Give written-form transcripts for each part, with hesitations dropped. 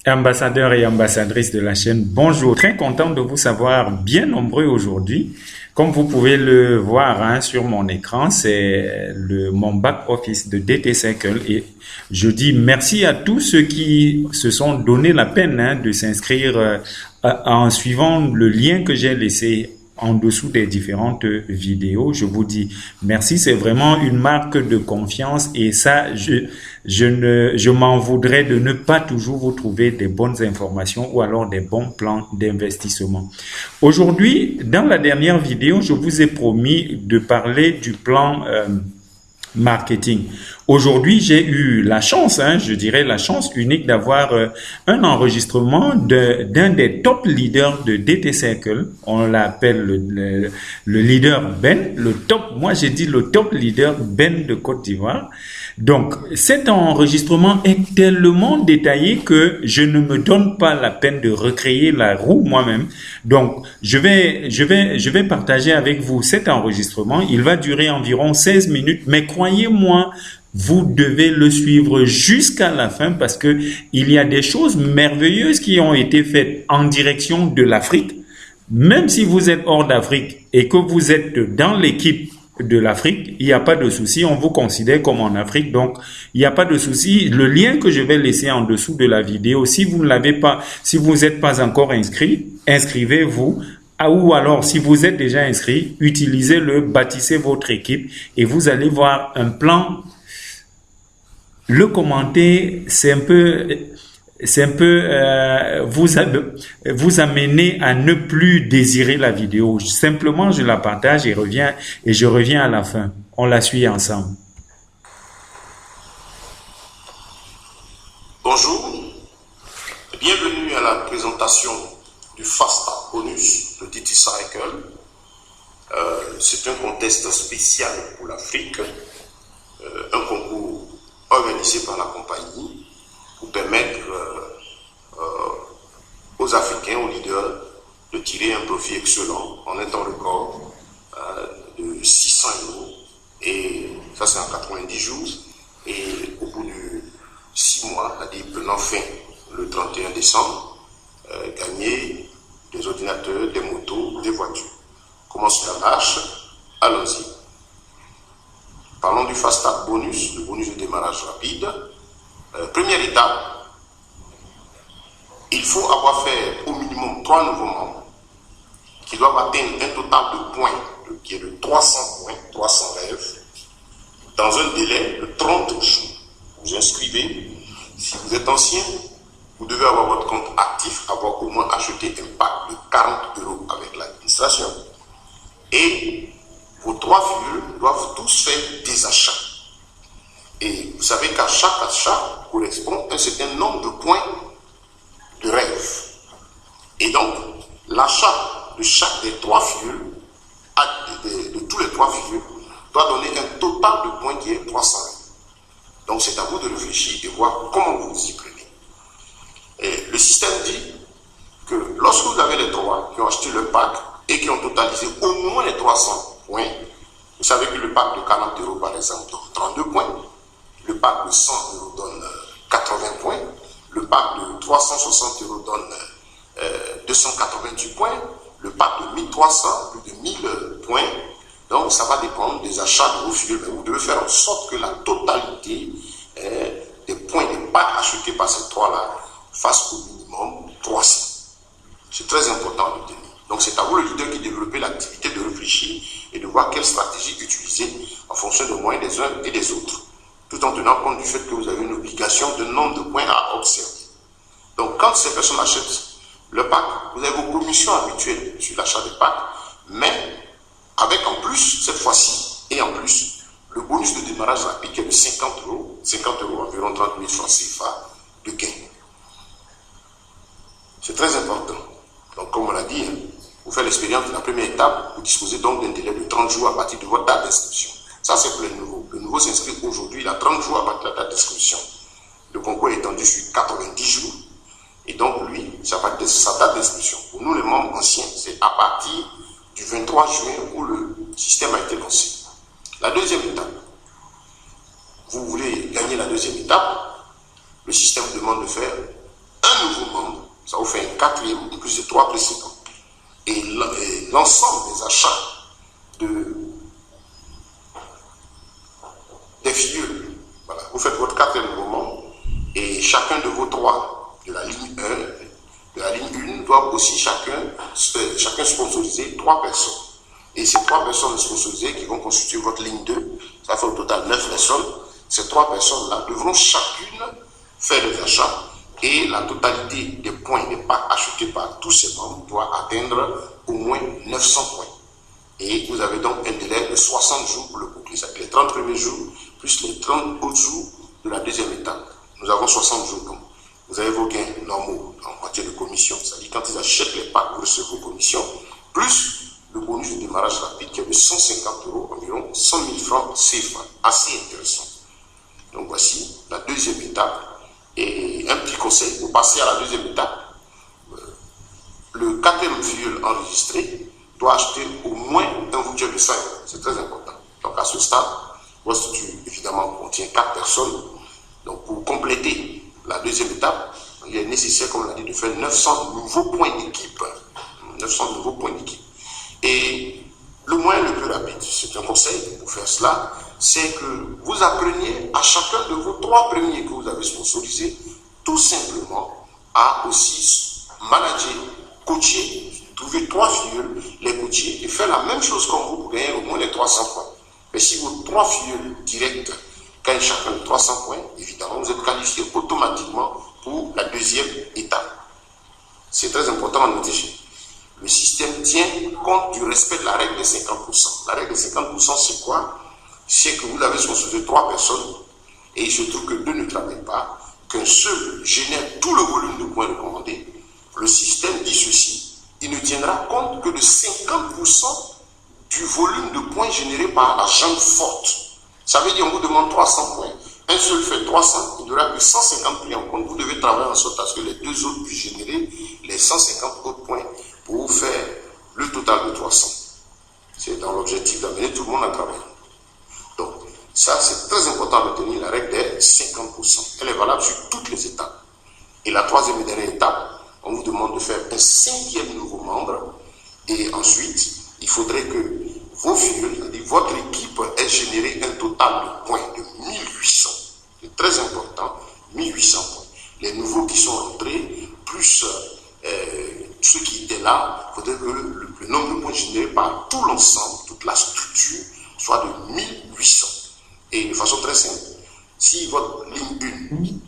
Ambassadeurs et ambassadrices de la chaîne, bonjour. Très content de vous savoir bien nombreux aujourd'hui. Comme vous pouvez le voir sur mon écran, c'est mon back-office de DT Circle et je dis merci à tous ceux qui se sont donné la peine de s'inscrire en suivant le lien que j'ai laissé en dessous des différentes vidéos. Je vous dis merci, c'est vraiment une marque de confiance et ça, je m'en voudrais de ne pas toujours vous trouver des bonnes informations ou alors des bons plans d'investissement. Aujourd'hui, dans la dernière vidéo, je vous ai promis de parler du plan marketing. Aujourd'hui, j'ai eu la chance, je dirais la chance unique d'avoir un enregistrement d'un des top leaders de DT Circle. On l'appelle le leader Ben, moi j'ai dit le top leader Ben de Côte d'Ivoire. Donc, cet enregistrement est tellement détaillé que je ne me donne pas la peine de recréer la roue moi-même. Donc, je vais partager avec vous cet enregistrement. Il va durer environ 16 minutes, mais croyez-moi, vous devez le suivre jusqu'à la fin parce que il y a des choses merveilleuses qui ont été faites en direction de l'Afrique. Même si vous êtes hors d'Afrique et que vous êtes dans l'équipe de l'Afrique, il n'y a pas de souci, on vous considère comme en Afrique, donc il n'y a pas de souci. Le lien que je vais laisser en dessous de la vidéo, si vous ne l'avez pas, si vous n'êtes pas encore inscrit, inscrivez-vous. Ou alors, si vous êtes déjà inscrit, utilisez-le, bâtissez votre équipe et vous allez voir un plan. Le commenter, c'est un peu vous amener à ne plus désirer la vidéo. Simplement, je la partage et je reviens à la fin. On la suit ensemble. Bonjour, bienvenue à la présentation du Fast Start Bonus de DT Circle. C'est un contest spécial pour l'Afrique, un concours organisé par la compagnie pour permettre aux Africains, aux leaders, de tirer un profit excellent en un temps record de 600 €. Et ça, c'est en 90 jours. Et au bout de 6 mois, c'est-à-dire prenant fin le 31 décembre, gagner des ordinateurs, des motos, des voitures. Comment cela marche? Allons-y. Parlons du Fast Start Bonus, le bonus de démarrage rapide. Première étape, il faut avoir fait au minimum 3 nouveaux membres qui doivent atteindre un total de points qui est de 300 points, 300 rêves, dans un délai de 30 jours. Vous inscrivez. Si vous êtes ancien, vous devez avoir votre compte actif, avoir au moins acheté un pack de 40 € avec l'administration. Et vos 3 figures doivent tous faire des achats. Et vous savez qu'à chaque achat correspond à un certain nombre de points de rêve. Et donc, l'achat de chaque des 3 figures, de tous les 3 figures, doit donner un total de points qui est 300 €. Donc, c'est à vous de réfléchir et voir comment vous vous y prenez. Et le système dit que lorsque vous avez les 3 qui ont acheté le pack et qui ont totalisé au moins les 300 points, vous savez que le pack de 40 € par exemple donne 32 points, le pack de 100 € donne 80 points, le pack de 360 € donne 288 points, le pack de 1300, plus de 1000 points. Donc ça va dépendre des achats de vos figures, mais vous devez faire en sorte que la totalité des points des packs achetés par ces 3-là fasse au minimum 300. C'est très important de tenir. Donc c'est à vous, le leader, qui développez l'activité de réfléchir et de voir quelle stratégie utiliser en fonction des moyens des uns et des autres, tout en tenant compte du fait que vous avez une obligation de nombre de points à observer. Donc quand ces personnes achètent le pack, vous avez vos commissions habituelles sur l'achat des packs, mais avec en plus, cette fois-ci, et en plus, le bonus de démarrage rapide qui est de 50 €, 50 € environ 30 000 francs CFA de gain. C'est très important. Donc comme on l'a dit, vous faites l'expérience de la première étape, vous disposez donc d'un délai de 30 jours à partir de votre date d'inscription. Ça, c'est pour les nouveaux. Le nouveau s'inscrit aujourd'hui, il a 30 jours à partir de la date d'inscription. Le concours est étendu sur 90 jours. Et donc, lui, sa date d'inscription. Pour nous, les membres anciens, c'est à partir du 23 juin où le système a été lancé. La deuxième étape, vous voulez gagner la deuxième étape, le système demande de faire un un nouveau membre, ça vous fait un quatrième, en plus de 3 précédents. Et l'ensemble des achats des filles, voilà, vous faites votre quatrième nouveau membre, et chacun de vos 3 de la ligne 1, de la ligne 1, doit aussi chacun sponsoriser 3 personnes. Et ces 3 personnes sponsorisées qui vont constituer votre ligne 2, ça fait au total 9 personnes. Ces 3 personnes-là devront chacune faire des achats et la totalité des points, des packs achetés par tous ces membres doit atteindre au moins 900 points. Et vous avez donc un délai de 60 jours pour le boucler. C'est-à-dire les 30 premiers jours plus les 30 autres jours de la deuxième étape. Nous avons 60 jours. Donc, vous avez vos gains normaux en matière de commission. C'est-à-dire quand ils achètent les packs, vous recevez vos commissions, plus le bonus de démarrage rapide qui est de 150 €, environ 100 000 francs CFA. Assez intéressant. Donc voici la deuxième étape. Et un petit conseil, pour passer à la deuxième étape, le quatrième filleul enregistré doit acheter au moins un voucher de 5. C'est très important. Donc à ce stade, votre structure évidemment contient 4 personnes. Donc pour compléter la deuxième étape, il est nécessaire, comme on l'a dit, de faire 900 nouveaux points d'équipe. 900 nouveaux points d'équipe. Et le moyen le plus rapide, c'est un conseil pour faire cela, c'est que vous appreniez à chacun de vos 3 premiers que vous avez sponsorisés, tout simplement à aussi manager, coacher, trouver 3 filleuls, les coacher et faire la même chose comme vous pour gagner au moins les 300 points. Mais si vos 3 filleuls directs gagnent chacun de 300 points, évidemment, vous êtes qualifié automatiquement pour la deuxième étape. C'est très important à noter. Le système tient compte du respect de la règle des 50%. La règle des 50%, c'est quoi? C'est que vous avez sponsorisé 3 personnes et il se trouve que 2 ne travaillent pas, qu'un seul génère tout le volume de points recommandés. Le système dit ceci, il ne tiendra compte que de 50% du volume de points généré par la jambe forte. Ça veut dire qu'on vous demande 300 points. Un seul fait 300, il n'y aura que 150 pris en compte. Vous devez travailler en sorte à ce que les 2 autres puissent générer les 150 autres points pour faire le total de 300. C'est dans l'objectif d'amener tout le monde à travailler. Donc, ça, c'est très important à retenir, la règle des 50%. Elle est valable sur toutes les étapes. Et la troisième et dernière étape, on vous demande de faire un 5e nouveau membre. Et ensuite, il faudrait que vos figures, c'est-à-dire votre équipe, ait généré un total de points de 1800. C'est très important, 1800 points. Les nouveaux qui sont entrés, plus ceux qui étaient là, il faudrait que le nombre de points générés par tout l'ensemble, toute la structure, soit de 1800. Et de façon très simple, si votre ligne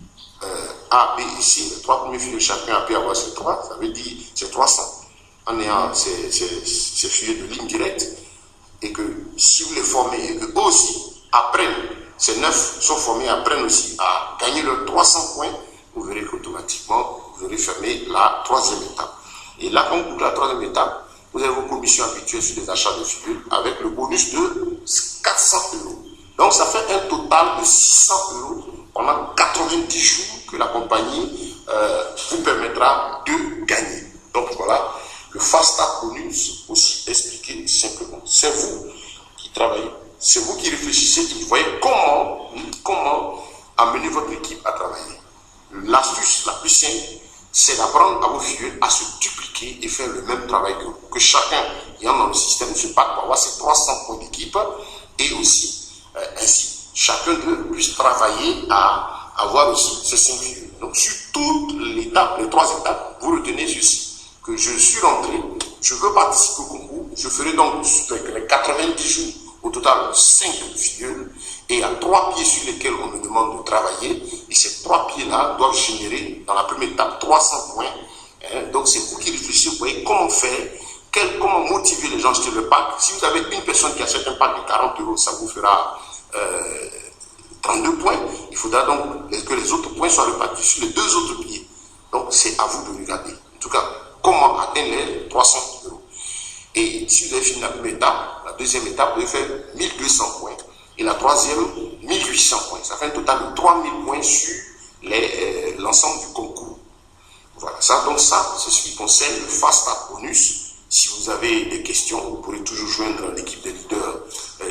1, A, B et C, les 3 premiers filles de chacun a pu avoir ces 3, ça veut dire c'est 300. En ayant ces filles de ligne directe, et que si vous les formez et que eux aussi apprennent, ces 9 sont formés, apprennent aussi à gagner leurs 300 points, vous verrez qu'automatiquement, vous aurez fermé la troisième étape. Et là, quand vous bouclez la troisième étape, vous avez vos commissions habituelles sur les achats de figures avec le bonus de 400 €. Donc, ça fait un total de 600 € pendant 90 jours que la compagnie vous permettra de gagner. Donc, voilà, le Fast Start Bonus, aussi expliqué simplement. C'est vous qui travaillez, c'est vous qui réfléchissez, qui voyez comment amener votre équipe à travailler. L'astuce la plus simple, c'est d'apprendre à vos figures à se dupliquer et faire le même travail que vous. Que chacun qui entre dans le système se batte pour avoir ses 300 points d'équipe et aussi, ainsi, chacun d'eux puisse travailler à avoir aussi ces 5 figures. Donc, sur toutes les 3 étapes, vous retenez ceci, que je suis rentré, je veux participer au concours, je ferai donc les 90 jours, au total 5 figures, et il y a 3 pieds sur lesquels on me demande de travailler, et ces 3 pieds-là doivent générer, dans la première étape, 300 points. Donc c'est vous qui réfléchissez, vous voyez comment faire, comment motiver les gens à acheter le pack. Si vous avez une personne qui achète un pack de 40 €, ça vous fera 32 points. Il faudra donc que les autres points soient répartis sur les 2 autres pieds. Donc c'est à vous de regarder. En tout cas, comment atteindre les 300 €. Et si vous avez fini la première étape, la deuxième étape, vous devez faire 1200 points. Et la troisième, 1800 points. Ça fait un total de 3000 points sur l'ensemble du concours. Voilà, donc ça, c'est ce qui concerne le Fast Start Bonus. Si vous avez des questions, vous pourrez toujours joindre l'équipe des leaders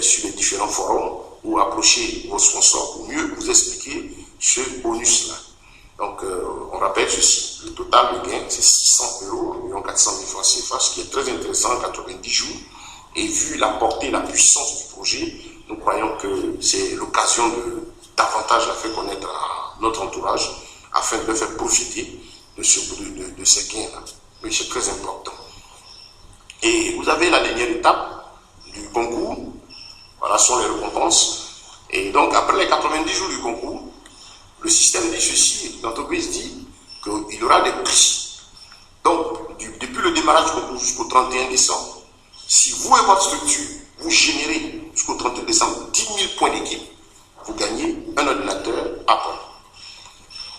sur les différents forums ou approcher vos sponsors pour mieux vous expliquer ce bonus-là. Donc, on rappelle ceci, le total de gain, c'est 600 euros, 400 000 francs CFA, ce qui est très intéressant en 90 jours. Et vu la portée, la puissance du projet, nous croyons que c'est l'occasion de davantage à faire connaître à notre entourage, afin de le faire profiter de ces gains-là. Oui, c'est très important. Et vous avez la dernière étape du concours. Voilà sont les récompenses. Et donc, après les 90 jours du concours, le système dit ceci, l'entreprise dit qu'il y aura des prix. Donc, depuis le démarrage du concours jusqu'au 31 décembre, si vous et votre structure, vous générez jusqu'au 31 décembre 10 000 points d'équipe, vous gagnez un ordinateur Apple.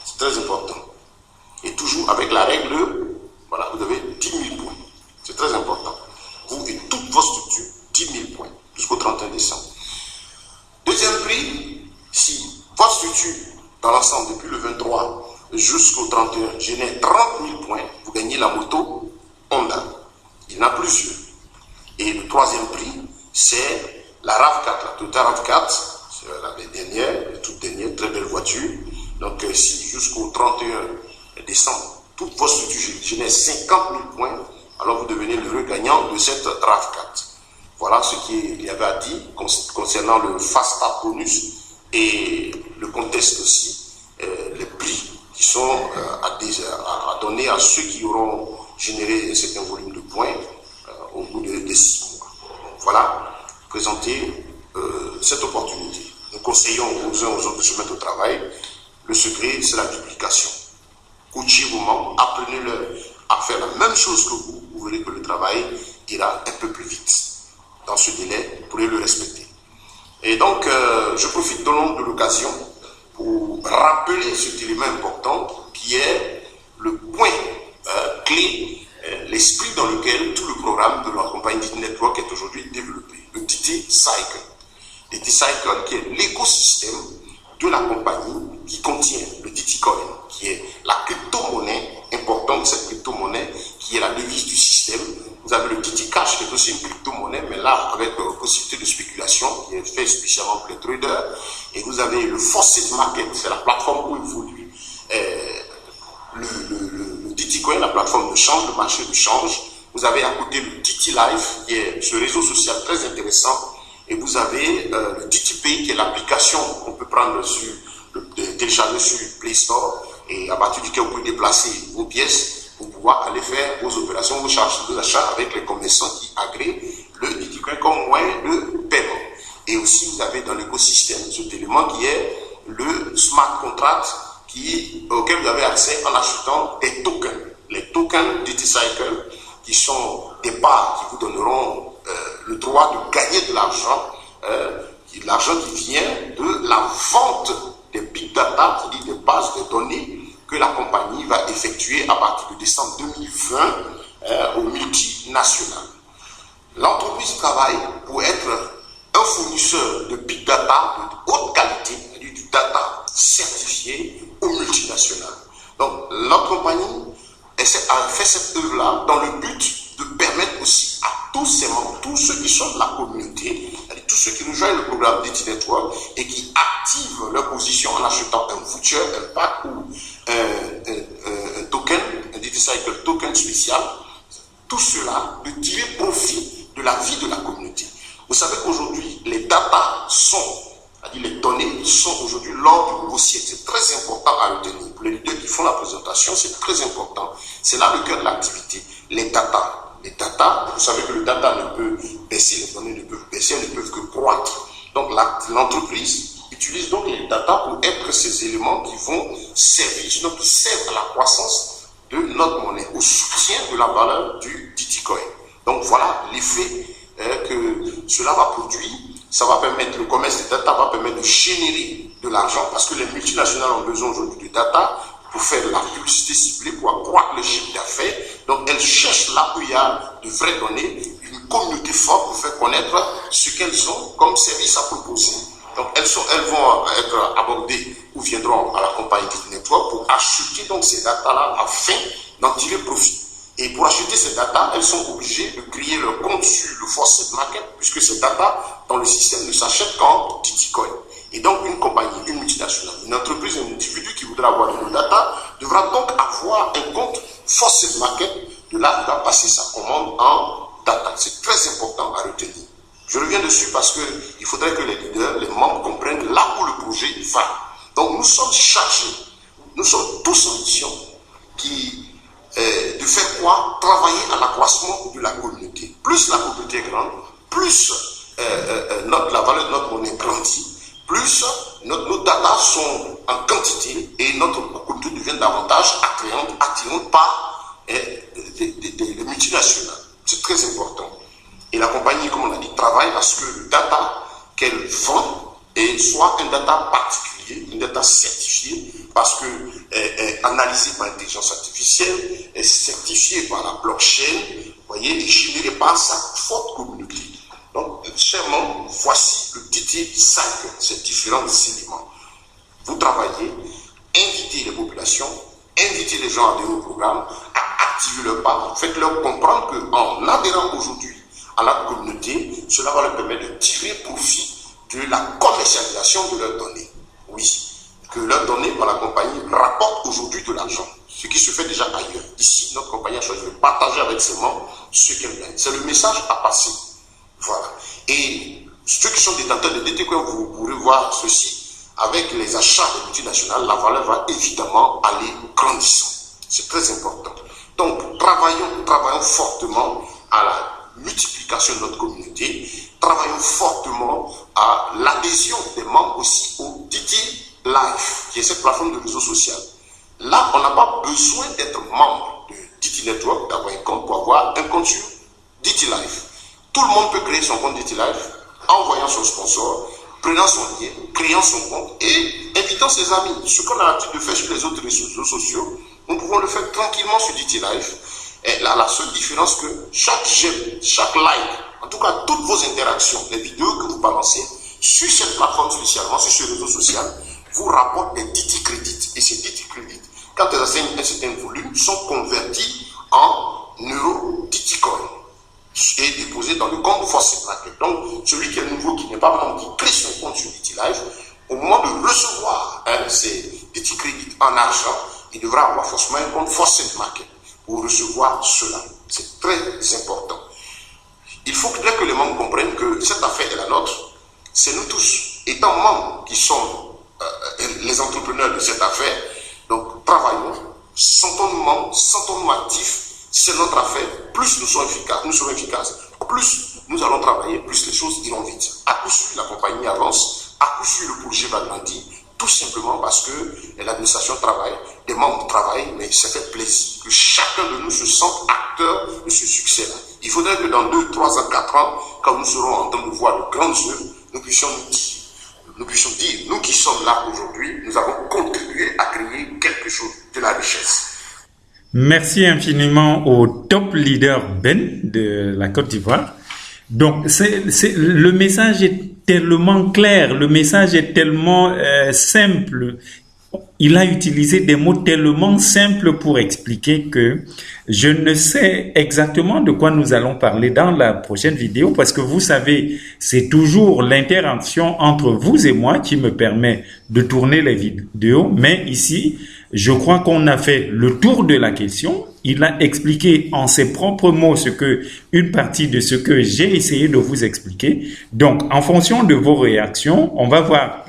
C'est très important. Et toujours avec la règle, voilà, vous avez 10 000 points. C'est très important. Vous et toute votre structure, 10 000 points jusqu'au 31 décembre. Deuxième prix, si votre structure, dans l'ensemble, depuis le 23 jusqu'au 31, génère 30 000 points, vous gagnez la moto Honda. Il y en a plusieurs. Et le troisième prix, c'est la RAV4, la Toyota RAV4, c'est la dernière, la toute dernière, très belle voiture. Donc, si jusqu'au 31 décembre, toute votre structure génère 50 000 points, alors vous devenez le gagnant de cette RAV4. Voilà ce qu'il y avait à dire concernant le Fast Start bonus et le contexte aussi, les prix qui sont à donner à ceux qui auront généré un certain volume de points au bout de 6 mois. Donc, voilà, présenter cette opportunité. Nous conseillons aux uns aux autres de se mettre au travail. Le secret, c'est la duplication. Coachez vos membres, apprenez-leur à faire la même chose que vous. Vous verrez que le travail ira un peu plus vite. Dans ce délai, vous pourrez le respecter. Et donc, je profite de l'occasion pour rappeler cet élément important qui est le point clé, l'esprit dans lequel tout le programme de la compagnie DT Network est aujourd'hui développé. Le DT Cycle. DT Cycle qui est l'écosystème de la compagnie qui contient le DT Coin, qui est la crypto-monnaie importante de cette crypto-monnaie, qui est la devise du système. Vous avez le DT Cash qui est aussi une crypto-monnaie, mais là avec possibilité de spéculation qui est fait spécialement pour les traders. Et vous avez le Forced Market, c'est la plateforme où évolue le DT Coin, la plateforme de change, le marché de change. Vous avez à côté le DT Life qui est ce réseau social très intéressant. Et vous avez le DT Pay qui est l'application qu'on peut prendre télécharger sur Play Store et à partir duquel vous pouvez déplacer vos pièces pour pouvoir aller faire vos opérations, vos charges de achats avec les commerçants qui agréent le DT Coin comme moyen de paiement. Et aussi, vous avez dans l'écosystème cet élément qui est le smart contract auquel vous avez accès en achetant des tokens. Les tokens DT Cycle qui sont des parts qui vous donneront le droit de gagner de l'argent qui vient de la vente des big data, c'est-à-dire des bases de données que la compagnie va effectuer à partir de décembre 2020 aux multinationales. L'entreprise travaille pour être un fournisseur de big data de haute qualité, c'est-à-dire du data certifié aux multinationales. Donc, notre compagnie a fait cette œuvre-là dans le but de permettre aussi à tous ces membres, tous ceux qui sont de la communauté, c'est-à-dire tous ceux qui nous joignent le programme DT Network et qui activent leur position en achetant un voucher, un pack ou un token, un DT Cycle token spécial, tout cela de tirer profit de la vie de la communauté. Vous savez qu'aujourd'hui, les data c'est-à-dire les données sont aujourd'hui l'ordre du nouveau siècle. C'est très important à retenir. Pour les leaders qui font la présentation, c'est très important. C'est là le cœur de l'activité. Les data, vous savez que le data ne peut baisser, les données ne peuvent baisser, elles ne peuvent que croître. Donc l'entreprise utilise donc les data pour être ces éléments qui vont servir, donc qui servent à la croissance de notre monnaie, au soutien de la valeur du DT Coin. Donc voilà l'effet que cela va produire. Ça va permettre, le commerce des data va permettre de générer de l'argent parce que les multinationales ont besoin aujourd'hui de data pour faire de la publicité ciblée, pour accroître le chiffre d'affaires. Donc elles cherchent là où il y a de vraies données, une communauté forte pour faire connaître ce qu'elles ont comme service à proposer. Donc elles vont être abordées ou viendront à la compagnie DT Network pour acheter donc ces data-là afin d'en tirer profit. Et pour acheter ces data, elles sont obligées de créer leur compte sur le Forced Market, puisque ces data dans le système ne s'achètent qu'en DT Coin. Et donc, une compagnie, une multinationale, une entreprise, un individu qui voudra avoir de nos data devra donc avoir un compte Faucet Market. De là, il va passer sa commande en data. C'est très important à retenir. Je reviens dessus parce qu'il faudrait que les leaders, les membres comprennent là où le projet va. Donc, nous sommes chargés, nous sommes tous en mission de faire quoi? Travailler à l'accroissement de la communauté. Plus la communauté est grande, plus la valeur de notre monnaie grandit, plus nos data sont en quantité et notre communauté devient davantage attirante par les multinationales. C'est très important. Et la compagnie, comme on a dit, travaille à ce que le data qu'elle vend soit un data particulier, un data certifié, parce que analysé par l'intelligence artificielle, certifié par la blockchain, voyez, et généré par sa forte communauté. Donc, chers membres, voici le DT Cycle, ces différents éléments. Vous travaillez, invitez les populations, invitez les gens à adhérer au programme, à activer leur part, faites-leur comprendre qu'en adhérant aujourd'hui à la communauté, cela va leur permettre de tirer profit de la commercialisation de leurs données. Oui, que leurs données par la compagnie rapportent aujourd'hui de l'argent, ce qui se fait déjà ailleurs. Ici, notre compagnie a choisi de partager avec ses membres ce qu'elle gagne. C'est le message à passer. Voilà. Et ceux qui sont détenteurs de DTCoin, vous pourrez voir ceci, avec les achats des multinationales, la valeur va évidemment aller grandissant. C'est très important. Donc, travaillons fortement à la multiplication de notre communauté, travaillons fortement à l'adhésion des membres aussi au DT Live, qui est cette plateforme de réseau social. Là, on n'a pas besoin d'être membre de DT Network, d'avoir un compte pour avoir un compte sur DT Live. Tout le monde peut créer son compte DT Live, envoyant son sponsor, prenant son lien, créant son compte et invitant ses amis. Ce qu'on a l'habitude de faire sur les autres réseaux sociaux, nous pouvons le faire tranquillement sur DT Live. Et là, la seule différence que chaque j'aime, chaque like, en tout cas toutes vos interactions, les vidéos que vous balancez sur cette plateforme spécialement, sur ce réseau social, vous rapportent des DT crédits. Et ces DT crédits, quand elles atteignent un certain volume, sont convertis en euros DTCoin et déposés dans le compte Faucet Market. Donc, celui qui est nouveau, qui n'est pas membre, qui crée son compte sur DT Live, au moment de recevoir ces DT crédits en argent, il devra avoir forcément un compte Faucet Market pour recevoir cela. C'est très important. Il faut que les membres comprennent que cette affaire est la nôtre. C'est nous tous, étant membres, qui sommes les entrepreneurs de cette affaire. Donc, travaillons, sentons-nous membres, sentons-nous actifs. C'est notre affaire. Plus nous serons efficaces, plus nous allons travailler, plus les choses iront vite. À coup sûr, la compagnie avance. À coup sûr, le projet va grandir. Tout simplement parce que l'administration travaille, les membres travaillent, mais ça fait plaisir que chacun de nous se sente acteur de ce succès-là. Il faudrait que dans 2, 3 ans, 4 ans, quand nous serons en train de voir de grandes œuvres, nous puissions dire, nous qui sommes là aujourd'hui, nous avons contribué à créer quelque chose, de la richesse. Merci infiniment au top leader Ben de la Côte d'Ivoire. Donc, le message est tellement clair, le message est tellement simple. Il a utilisé des mots tellement simples pour expliquer que je ne sais exactement de quoi nous allons parler dans la prochaine vidéo parce que vous savez, c'est toujours l'interaction entre vous et moi qui me permet de tourner les vidéos. Mais ici, je crois qu'on a fait le tour de la question. Il a expliqué en ses propres mots une partie de ce que j'ai essayé de vous expliquer. Donc, en fonction de vos réactions, on va voir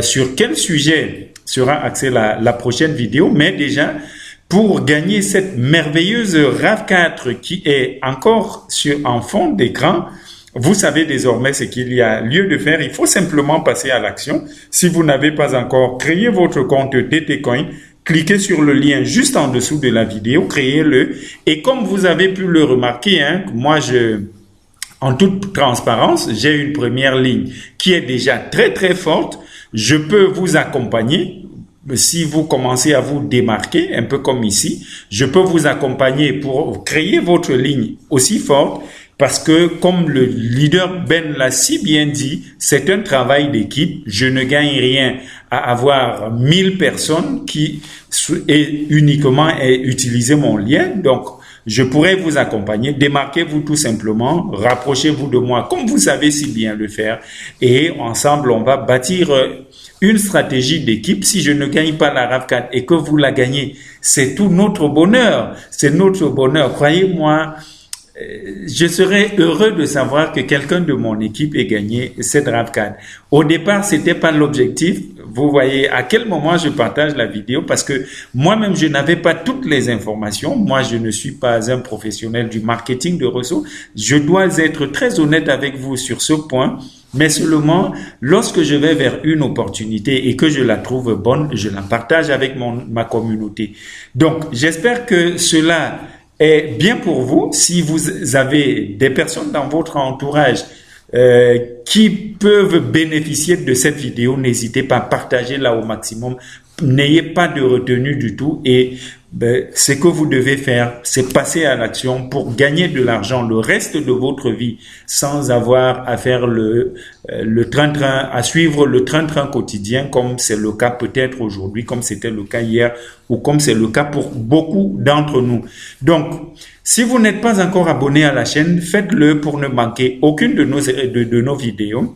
sur quel sujet sera axée la prochaine vidéo. Mais déjà, pour gagner cette merveilleuse RAV4 qui est encore en fond d'écran, vous savez désormais ce qu'il y a lieu de faire. Il faut simplement passer à l'action. Si vous n'avez pas encore créé votre compte DTCoin, cliquez sur le lien juste en dessous de la vidéo, créez-le. Et comme vous avez pu le remarquer, moi, en toute transparence, j'ai une première ligne qui est déjà très, très forte. Je peux vous accompagner. Si vous commencez à vous démarquer, un peu comme ici, je peux vous accompagner pour créer votre ligne aussi forte. Parce que, comme le leader Ben l'a si bien dit, c'est un travail d'équipe. Je ne gagne rien à avoir 1000 personnes qui uniquement utiliser mon lien. Donc, je pourrais vous accompagner. Démarquez-vous tout simplement. Rapprochez-vous de moi comme vous savez si bien le faire. Et ensemble, on va bâtir une stratégie d'équipe. Si je ne gagne pas la RAV4 et que vous la gagnez, c'est tout notre bonheur. C'est notre bonheur. Croyez-moi, je serais heureux de savoir que quelqu'un de mon équipe ait gagné cette RAV4. Au départ, c'était pas l'objectif. Vous voyez à quel moment je partage la vidéo parce que moi-même, je n'avais pas toutes les informations. Moi, je ne suis pas un professionnel du marketing de réseau. Je dois être très honnête avec vous sur ce point. Mais seulement, lorsque je vais vers une opportunité et que je la trouve bonne, je la partage avec ma communauté. Donc, j'espère que cela est bien pour vous. Si vous avez des personnes dans votre entourage qui peuvent bénéficier de cette vidéo, n'hésitez pas à partager là au maximum. N'ayez pas de retenue du tout et ce que vous devez faire, c'est passer à l'action pour gagner de l'argent le reste de votre vie sans avoir à faire le train-train, à suivre le train-train quotidien comme c'est le cas peut-être aujourd'hui, comme c'était le cas hier ou comme c'est le cas pour beaucoup d'entre nous. Donc, si vous n'êtes pas encore abonné à la chaîne, faites-le pour ne manquer aucune de nos vidéos.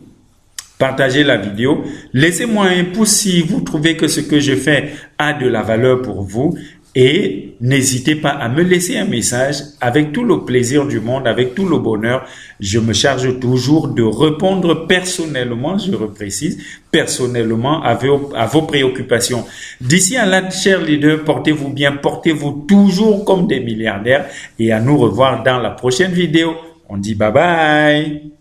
Partagez la vidéo. Laissez-moi un pouce si vous trouvez que ce que je fais a de la valeur pour vous. Et n'hésitez pas à me laisser un message avec tout le plaisir du monde, avec tout le bonheur. Je me charge toujours de répondre personnellement, je reprécise, personnellement à vos préoccupations. D'ici à là, chers leaders, portez-vous bien, portez-vous toujours comme des milliardaires et à nous revoir dans la prochaine vidéo. On dit bye bye.